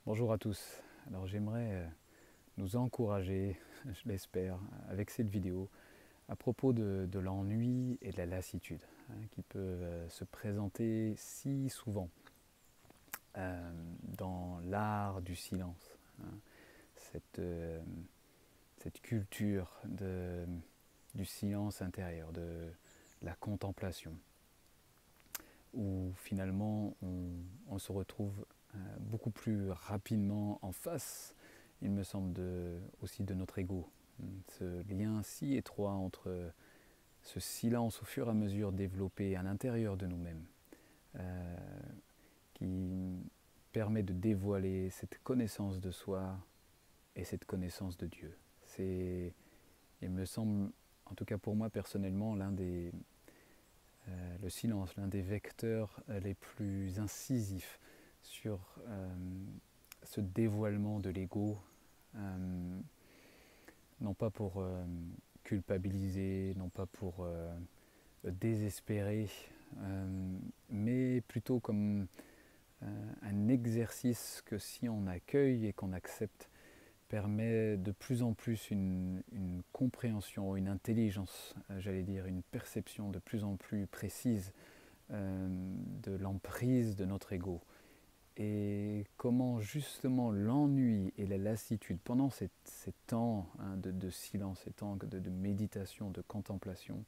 Bonjour à tous. Alors j'aimerais nous encourager, je l'espère, avec cette vidéo à propos de l'ennui et de la lassitude qui peuvent se présenter si souvent dans l'art du silence. Cette, euh, cette culture du silence intérieur, de la contemplation, où finalement on se retrouve beaucoup plus rapidement en face, il me semble, aussi de notre ego. Ce lien si étroit entre ce silence au fur et à mesure développé à l'intérieur de nous-mêmes, euh, qui permet de dévoiler cette connaissance de soi et cette connaissance de Dieu. C'est, il me semble, en tout cas pour moi personnellement, le silence, l'un des vecteurs les plus incisifs sur ce dévoilement de l'ego, euh, non pas pour culpabiliser, non pas pour désespérer, mais plutôt comme un exercice que si on accueille et qu'on accepte, permet de plus en plus une compréhension, une intelligence, j'allais dire, une perception de plus en plus précise de l'emprise de notre ego. Et comment justement l'ennui et la lassitude, pendant ces temps de silence, ces temps de méditation, de contemplation,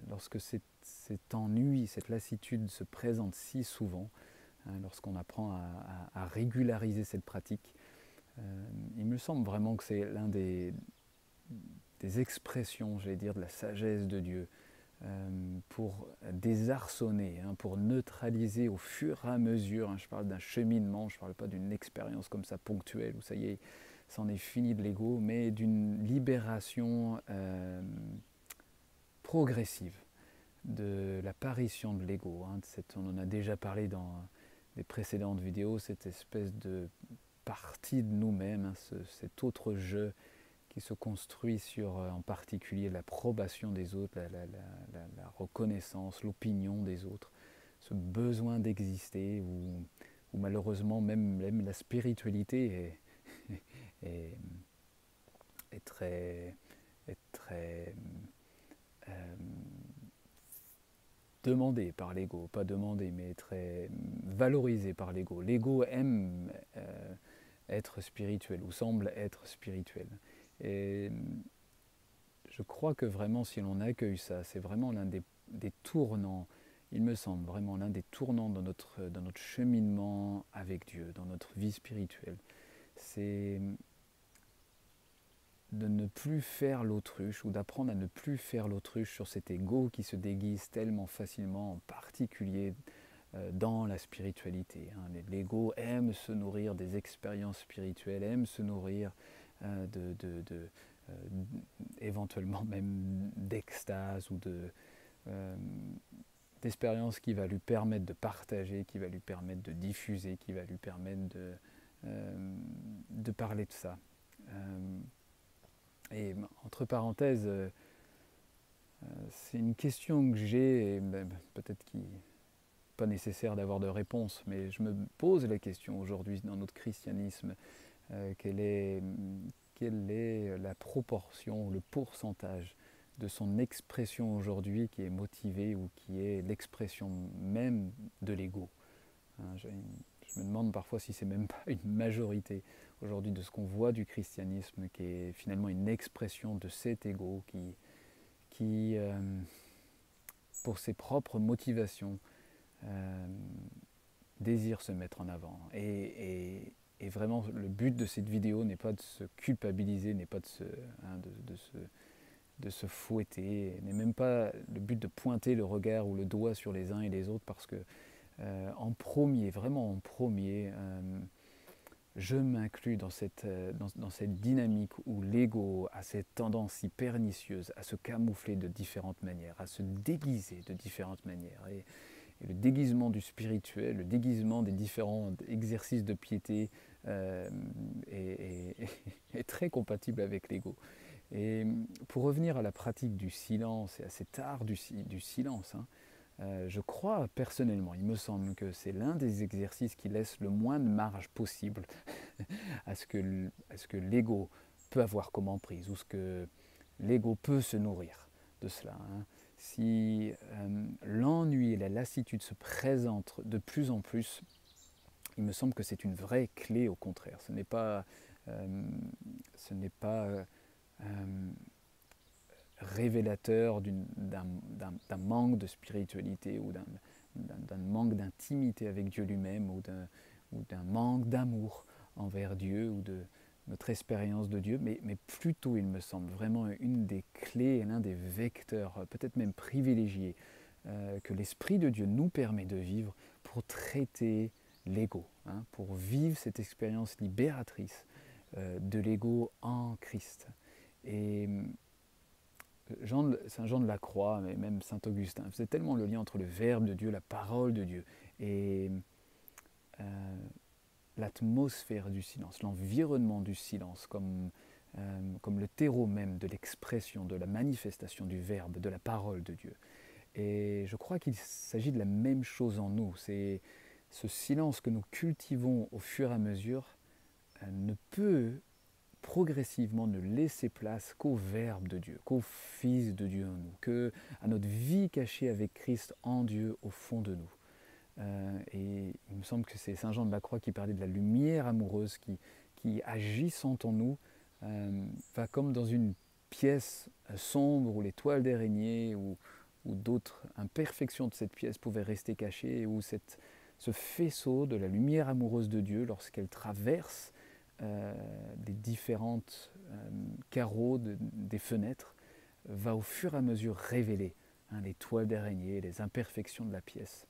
lorsque cet ennui, cette lassitude se présente si souvent, lorsqu'on apprend à régulariser cette pratique, il me semble vraiment que c'est l'un des expressions, j'allais dire, de la sagesse de Dieu, pour désarçonner, pour neutraliser au fur et à mesure. Je parle d'un cheminement, je ne parle pas d'une expérience comme ça ponctuelle où ça y est, c'en est fini de l'ego, mais d'une libération progressive de l'apparition de l'ego. On en a déjà parlé dans les précédentes vidéos, cette espèce de partie de nous-mêmes, cet autre jeu qui se construit sur en particulier l'approbation des autres, la reconnaissance, l'opinion des autres, ce besoin d'exister, où malheureusement même la spiritualité est, est très, est très euh, demandée par l'ego, pas demandée, mais très valorisée par l'ego. L'ego aime être spirituel, ou semble être spirituel. Et je crois que vraiment, si l'on accueille ça, c'est vraiment l'un des tournants, il me semble, vraiment l'un des tournants dans notre cheminement avec Dieu, dans notre vie spirituelle. C'est de ne plus faire l'autruche, ou d'apprendre à ne plus faire l'autruche sur cet ego qui se déguise tellement facilement, en particulier dans la spiritualité. L'ego aime se nourrir des expériences spirituelles, aime se nourrir euh, éventuellement même d'extase ou d'expériences qui va lui permettre de partager, qui va lui permettre de diffuser, qui va lui permettre de parler de ça. Et entre parenthèses, c'est une question que j'ai, et peut-être qu'il n'est pas nécessaire d'avoir de réponse, mais je me pose la question aujourd'hui dans notre christianisme, quelle est la proportion, le pourcentage de son expression aujourd'hui qui est motivée ou qui est l'expression même de l'ego. Je me demande parfois si c'est même pas une majorité aujourd'hui de ce qu'on voit du christianisme qui est finalement une expression de cet ego qui pour ses propres motivations, euh, désire se mettre en avant. Et vraiment, le but de cette vidéo n'est pas de se culpabiliser, n'est pas de se fouetter, n'est même pas le but de pointer le regard ou le doigt sur les uns et les autres, parce que en premier, vraiment en premier, je m'inclus dans cette dynamique où l'ego a cette tendance si pernicieuse à se camoufler de différentes manières, à se déguiser de différentes manières. Et le déguisement du spirituel, le déguisement des différents exercices de piété est, est très compatible avec l'ego. Et pour revenir à la pratique du silence et à cet art du silence, Je crois personnellement, il me semble que c'est l'un des exercices qui laisse le moins de marge possible à ce que l'ego peut avoir comme emprise, ou ce que l'ego peut se nourrir de cela. Hein. Si l'ennui et la lassitude se présentent de plus en plus, il me semble que c'est une vraie clé au contraire. Euh, ce n'est pas révélateur d'un manque de spiritualité ou d'un manque d'intimité avec Dieu lui-même ou d'un manque d'amour envers Dieu ou de notre expérience de Dieu, mais plutôt, il me semble, vraiment une des clés et l'un des vecteurs, peut-être même privilégiés, que l'Esprit de Dieu nous permet de vivre pour traiter l'ego, hein, pour vivre cette expérience libératrice de l'ego en Christ. Et Saint Jean de la Croix, mais même Saint Augustin, faisait tellement le lien entre le Verbe de Dieu, la parole de Dieu, et l'atmosphère du silence, l'environnement du silence, comme le terreau même de l'expression, de la manifestation du Verbe, de la parole de Dieu. Et je crois qu'il s'agit de la même chose en nous. C'est ce silence que nous cultivons au fur et à mesure ne peut progressivement ne laisser place qu'au Verbe de Dieu, qu'au Fils de Dieu en nous, qu'à notre vie cachée avec Christ en Dieu au fond de nous. Et il me semble que c'est Saint Jean de la Croix qui parlait de la lumière amoureuse qui agissant en nous, va comme dans une pièce sombre où les toiles d'araignée ou d'autres imperfections de cette pièce pouvaient rester cachées, et où ce faisceau de la lumière amoureuse de Dieu, lorsqu'elle traverse des différentes carreaux des fenêtres, va au fur et à mesure révéler les toiles d'araignée, les imperfections de la pièce.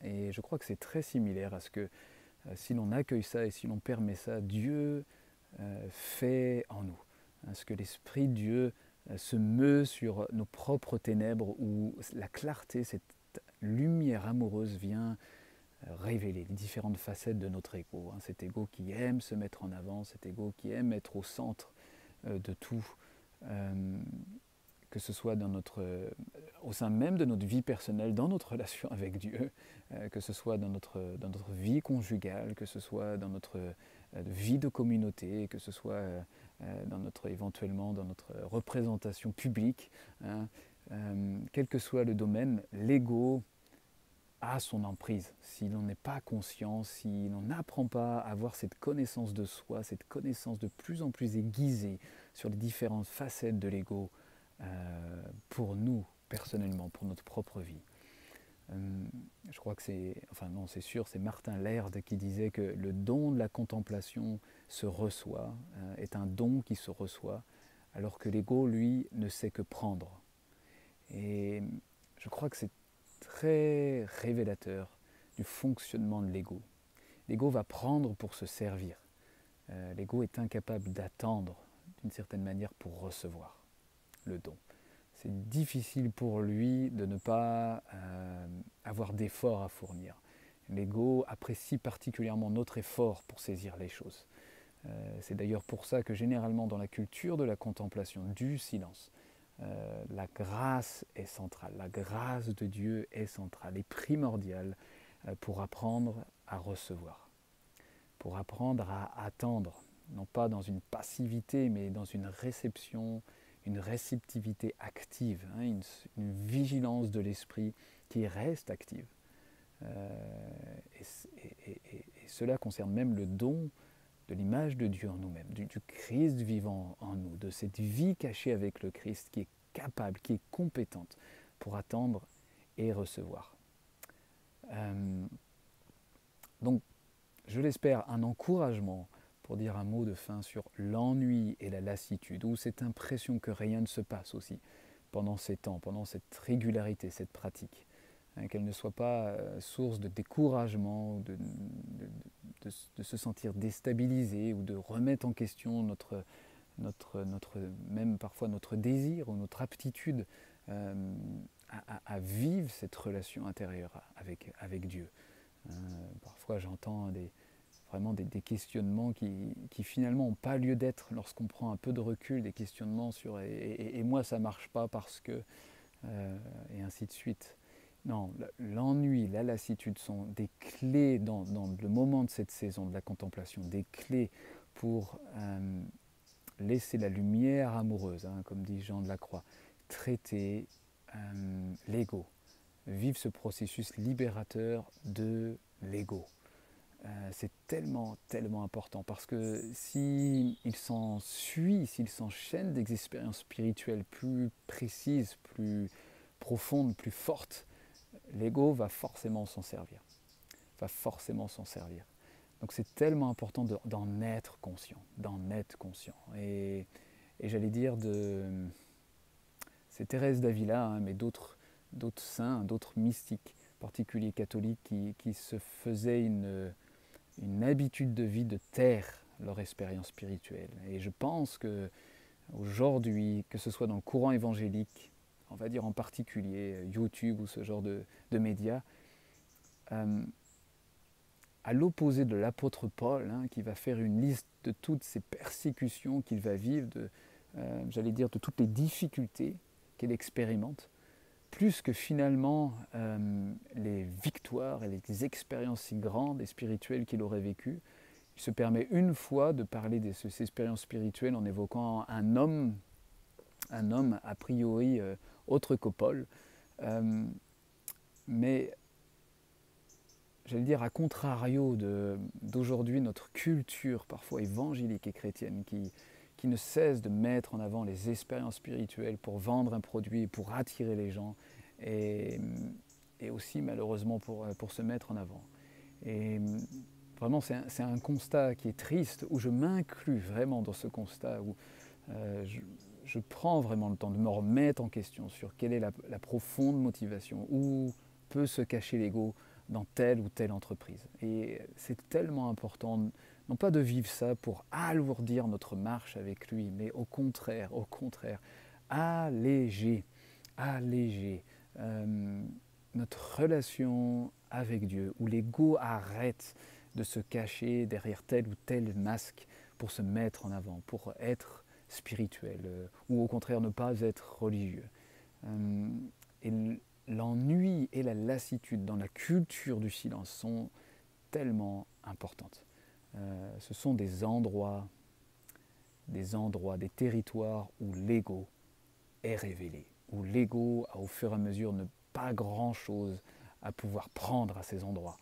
Et je crois que c'est très similaire à ce que si l'on accueille ça et si l'on permet ça, Dieu fait en nous. Hein, ce que l'Esprit de Dieu se meut sur nos propres ténèbres, où la clarté, cette lumière amoureuse vient révéler les différentes facettes de notre ego. Hein, cet ego qui aime se mettre en avant, cet ego qui aime être au centre de tout, que ce soit au sein même de notre vie personnelle, dans notre relation avec Dieu, que ce soit dans notre vie conjugale, que ce soit dans notre vie de communauté, que ce soit éventuellement dans notre représentation publique. Hein, quel que soit le domaine, l'ego a son emprise. Si l'on n'est pas conscient, si l'on n'apprend pas à avoir cette connaissance de soi, cette connaissance de plus en plus aiguisée sur les différentes facettes de l'ego, pour nous, personnellement, pour notre propre vie. Je crois que c'est sûr, c'est Martin Laird qui disait que le don de la contemplation se reçoit, est un don qui se reçoit, alors que l'ego, lui, ne sait que prendre. Et je crois que c'est très révélateur du fonctionnement de l'ego. L'ego va prendre pour se servir. L'ego est incapable d'attendre, d'une certaine manière, pour recevoir le don. C'est difficile pour lui de ne pas avoir d'efforts à fournir. L'ego apprécie particulièrement notre effort pour saisir les choses. C'est d'ailleurs pour ça que généralement dans la culture de la contemplation, du silence, la grâce est centrale, la grâce de Dieu est centrale et primordiale pour apprendre à recevoir, pour apprendre à attendre, non pas dans une passivité, mais dans une réception, une réceptivité active, hein, une vigilance de l'esprit qui reste active. Et cela concerne même le don de l'image de Dieu en nous-mêmes, du Christ vivant en nous, de cette vie cachée avec le Christ qui est capable, qui est compétente pour attendre et recevoir. Donc, je l'espère, un encouragement pour dire un mot de fin sur l'ennui et la lassitude, ou cette impression que rien ne se passe aussi pendant ces temps, pendant cette régularité, cette pratique. Qu'elle ne soit pas source de découragement, de se sentir déstabilisé ou de remettre en question même parfois notre désir ou notre aptitude à vivre cette relation intérieure avec Dieu. Parfois j'entends vraiment des questionnements qui finalement n'ont pas lieu d'être lorsqu'on prend un peu de recul, des questionnements sur et moi ça ne marche pas parce que, et ainsi de suite. Non, l'ennui, la lassitude sont des clés dans le moment de cette saison de la contemplation, des clés pour laisser la lumière amoureuse, hein, comme dit Jean de la Croix, traiter l'ego, vivre ce processus libérateur de l'ego. C'est tellement, tellement important parce que s'il s'ensuit, s'il s'enchaîne des expériences spirituelles plus précises, plus profondes, plus fortes, l'ego va forcément s'en servir. Va forcément s'en servir. Donc c'est tellement important d'en être conscient, d'en être conscient. Et j'allais dire c'est Thérèse d'Avila, hein, mais d'autres saints, d'autres mystiques, particuliers catholiques, qui se faisaient une habitude de vie de taire leur expérience spirituelle. Et je pense que aujourd'hui, que ce soit dans le courant évangélique, on va dire en particulier YouTube ou ce genre de médias, à l'opposé de l'apôtre Paul, hein, qui va faire une liste de toutes ces persécutions qu'il va vivre, j'allais dire de toutes les difficultés qu'il expérimente, plus que finalement les victoires et les expériences si grandes et spirituelles qu'il aurait vécues. Il se permet une fois de parler de ces expériences spirituelles en évoquant un homme a priori autre que Paul, mais j'allais dire à contrario d'aujourd'hui notre culture parfois évangélique et chrétienne qui ne cesse de mettre en avant les expériences spirituelles pour vendre un produit, pour attirer les gens et aussi malheureusement pour se mettre en avant. Et vraiment c'est un constat qui est triste où je m'inclus vraiment dans ce constat où je prends vraiment le temps de me remettre en question sur quelle est la profonde motivation, où peut se cacher l'ego dans telle ou telle entreprise. Et c'est tellement important, non pas de vivre ça pour alourdir notre marche avec lui, mais au contraire, alléger notre relation avec Dieu, où l'ego arrête de se cacher derrière tel ou tel masque pour se mettre en avant, pour être spirituel, ou au contraire ne pas être religieux. Et l'ennui et la lassitude dans la culture du silence sont tellement importantes. Ce sont des endroits, des territoires où l'ego est révélé, où l'ego a au fur et à mesure pas grand-chose à pouvoir prendre à ces endroits.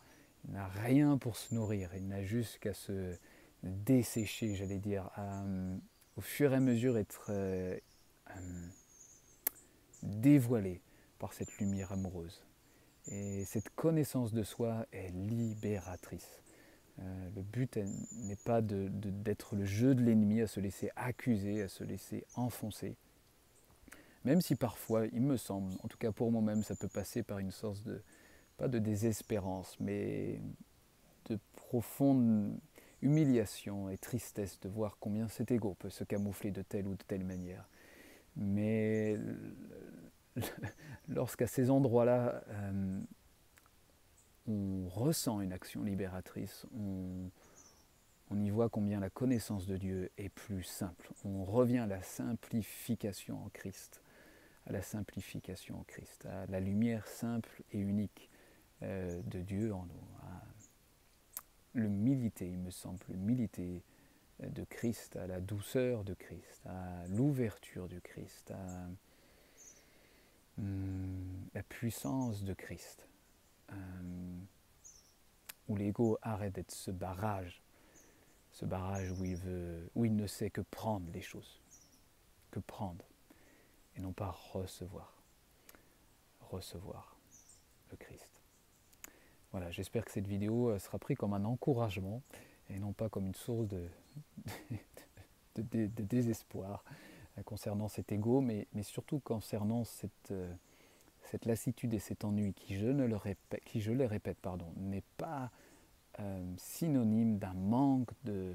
Il n'a rien pour se nourrir, il n'a juste qu'à se dessécher, j'allais dire, au fur et à mesure être dévoilé par cette lumière amoureuse. Et cette connaissance de soi est libératrice. Le but n'est pas d'être le jeu de l'ennemi, à se laisser accuser, à se laisser enfoncer. Même si parfois, il me semble, en tout cas pour moi-même, ça peut passer par une sorte de, pas de désespérance, mais de profonde humiliation et tristesse de voir combien cet ego peut se camoufler de telle ou de telle manière. Mais lorsqu'à ces endroits-là, on ressent une action libératrice, on y voit combien la connaissance de Dieu est plus simple. On revient à la simplification en Christ, à la lumière simple et unique de Dieu en nous, à l'humilité, il me semble, l'humilité de Christ, à la douceur de Christ, à l'ouverture du Christ, à la puissance de Christ, où l'ego arrête d'être ce barrage où il ne sait que prendre les choses, que prendre, et non pas recevoir le Christ. Voilà, j'espère que cette vidéo sera prise comme un encouragement et non pas comme une source de désespoir concernant cet ego, mais surtout concernant cette lassitude et cet ennui qui, je le répète, n'est pas synonyme d'un manque de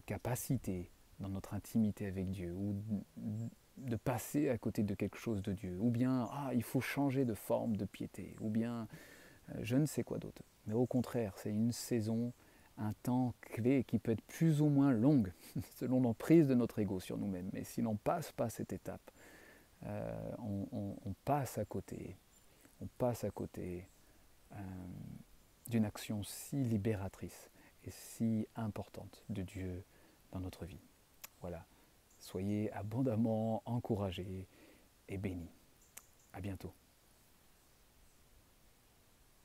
capacité dans notre intimité avec Dieu, ou de passer à côté de quelque chose de Dieu, ou bien il faut changer de forme de piété, ou bien je ne sais quoi d'autre. Mais au contraire, c'est une saison, un temps clé qui peut être plus ou moins longue, selon l'emprise de notre ego sur nous-mêmes. Mais si l'on ne passe pas cette étape, on passe à côté, euh, d'une action si libératrice et si importante de Dieu dans notre vie. Voilà, soyez abondamment encouragés et bénis.